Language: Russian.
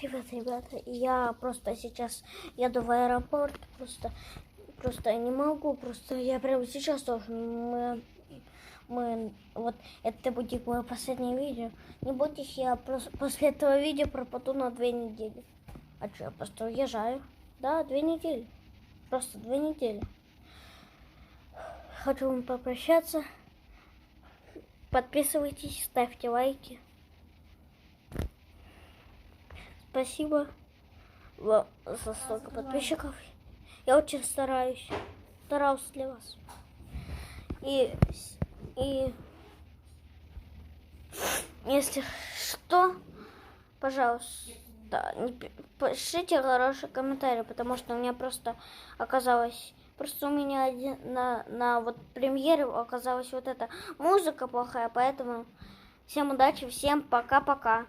Привет, ребята. Я просто сейчас еду в аэропорт. Просто я не могу. Просто я прямо сейчас должен. Вот это будет мое последнее видео. Не бойтесь, я после этого видео пропаду на 2 недели. А что, я просто уезжаю. Да, 2 недели. Просто 2 недели. Хочу вам попрощаться. Подписывайтесь, ставьте лайки. Спасибо за столько подписчиков. Я очень старался для вас. И если что, пожалуйста, пишите хороший комментарий, потому что у меня просто оказалось, у меня на вот премьере оказалась вот эта музыка плохая, поэтому всем удачи, всем пока-пока.